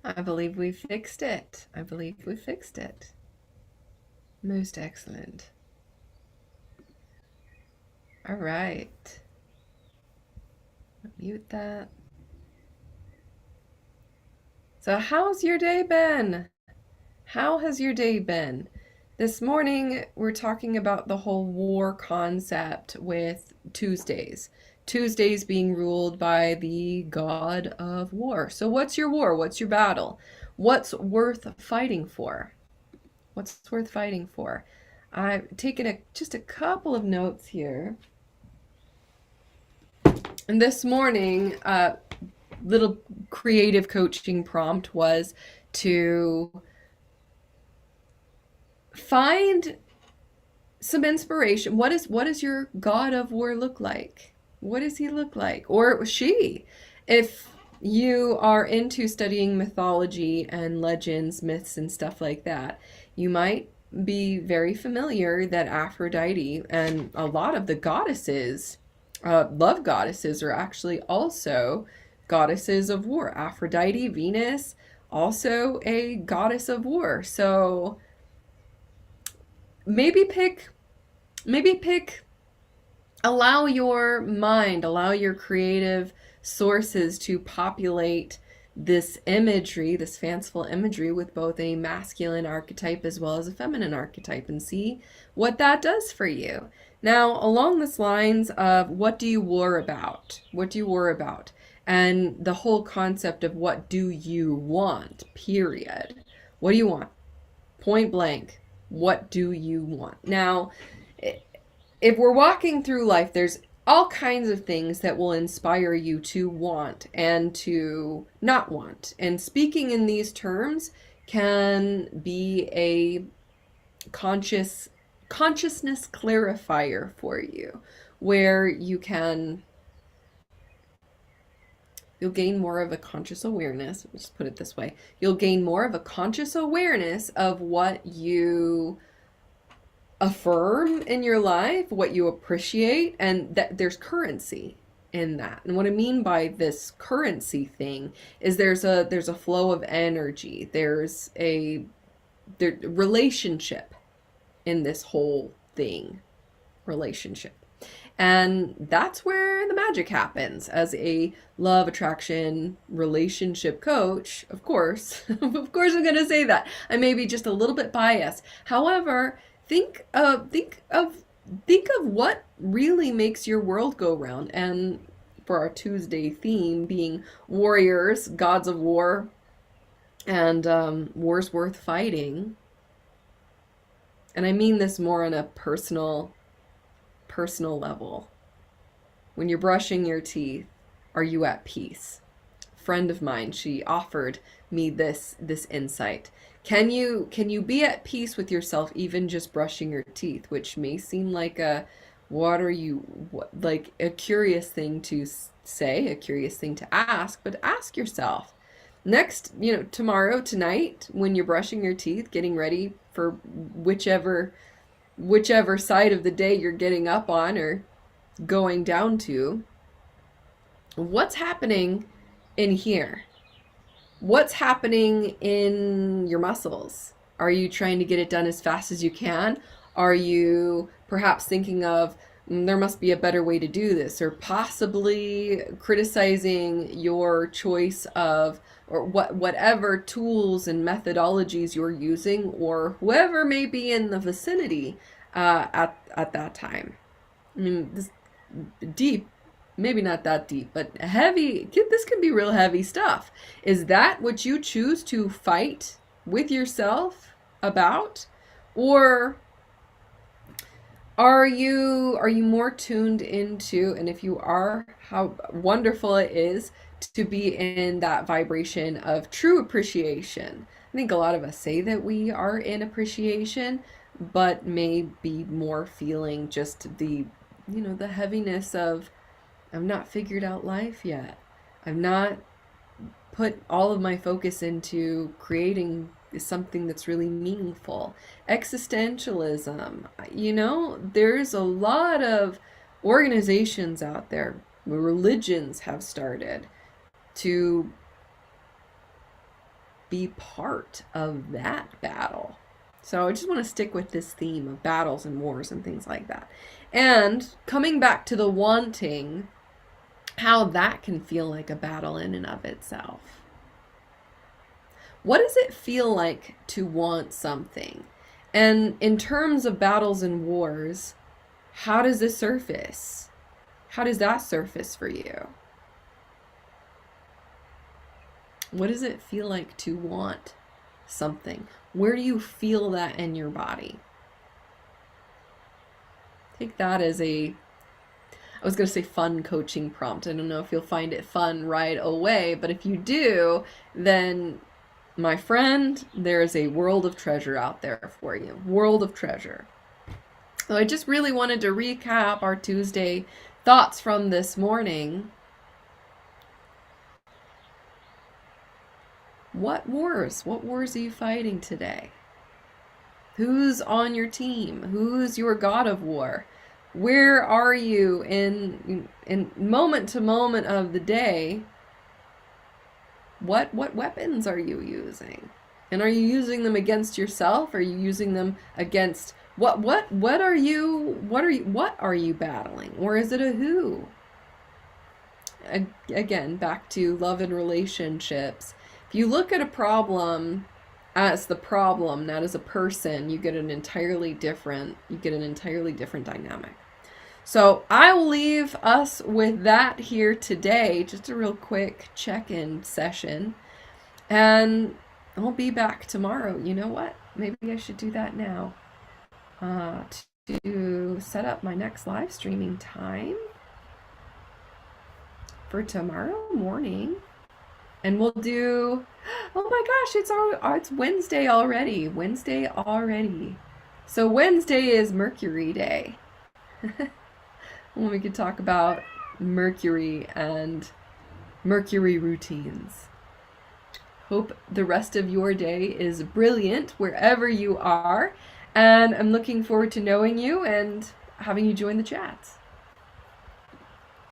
I believe we fixed it. I believe we fixed it. Most excellent. All right. Mute that. So, how's your day been? How has your day been? This morning, we're talking about the whole war concept with Tuesdays. Tuesdays being ruled by the god of war. So, what's your war? What's your battle? What's worth fighting for? What's worth fighting for? I've taken just a couple of notes here. And this morning, little creative coaching prompt was to find some inspiration. What does your god of war look like? What does he look like? Or she? If you are into studying mythology and legends, myths, and stuff like that, you might be very familiar that Aphrodite and a lot of the goddesses, love goddesses, are actually also goddesses of war. Aphrodite, Venus, also a goddess of war. So maybe pick allow your mind, allow your creative sources to populate this imagery, this fanciful imagery, with both a masculine archetype as well as a feminine archetype, and see what that does for you. Now, along this lines of what do you war about? What do you war about? And the whole concept of what do you want, period. What do you want? Point blank. What do you want? Now, if we're walking through life, there's all kinds of things that will inspire you to want and to not want. And speaking in these terms can be a consciousness clarifier for you, where you'll gain more of a conscious awareness. Let's just put it this way. You'll gain more of a conscious awareness of what you affirm in your life, what you appreciate, and that there's currency in that. And what I mean by this currency thing is there's a flow of energy. There's a relationship in this whole thing. Relationship. And that's where the magic happens. As a love attraction relationship coach, of course, of course I'm going to say that. I may be just a little bit biased. However, think of what really makes your world go round. And for our Tuesday theme being warriors, gods of war, and wars worth fighting. And I mean this more on a personal level. When you're brushing your teeth, are you at peace? A friend of mine, she offered me this insight. Can you be at peace with yourself even just brushing your teeth, which may seem like like a curious thing to say, a curious thing to ask, but ask yourself. Next, tomorrow, tonight, when you're brushing your teeth, getting ready for whichever side of the day you're getting up on or going down to, what's happening in here? What's happening in your muscles? Are you trying to get it done as fast as you can? Are you perhaps thinking of, there must be a better way to do this, or possibly criticizing your choice of, or whatever tools and methodologies you're using, or whoever may be in the vicinity at that time? I mean, this deep, maybe not that deep, but heavy. This can be real heavy stuff. Is that what you choose to fight with yourself about, or are you more tuned into, and if you are, how wonderful it is to be in that vibration of true appreciation. I think a lot of us say that we are in appreciation, but may be more feeling just the heaviness of, I've not figured out life yet. I've not put all of my focus into creating something that's really meaningful. Existentialism. There's a lot of organizations out there, religions have started to be part of that battle. So I just want to stick with this theme of battles and wars and things like that. And coming back to the wanting, how that can feel like a battle in and of itself. What does it feel like to want something? And in terms of battles and wars, how does this surface? How does that surface for you? What does it feel like to want something? Where do you feel that in your body? Take that as I was going to say fun coaching prompt. I don't know if you'll find it fun right away, but if you do, then my friend, there's a world of treasure out there for you. World of treasure. So I just really wanted to recap our Tuesday thoughts from this morning. What wars? What wars are you fighting today? Who's on your team? Who's your god of war? Where are you in moment to moment of the day? What weapons are you using? And are you using them against yourself? Are you using them against what are you battling? Or is it a who? Again, back to love and relationships. If you look at a problem as the problem, not as a person, you get an entirely different dynamic. So I will leave us with that here today, just a real quick check-in session. And I'll be back tomorrow. You know what? Maybe I should do that now. To set up my next live streaming time for tomorrow morning. And we'll do, oh my gosh, it's Wednesday already. So Wednesday is Mercury Day. When we could talk about Mercury and Mercury routines. Hope the rest of your day is brilliant wherever you are. And I'm looking forward to knowing you and having you join the chats.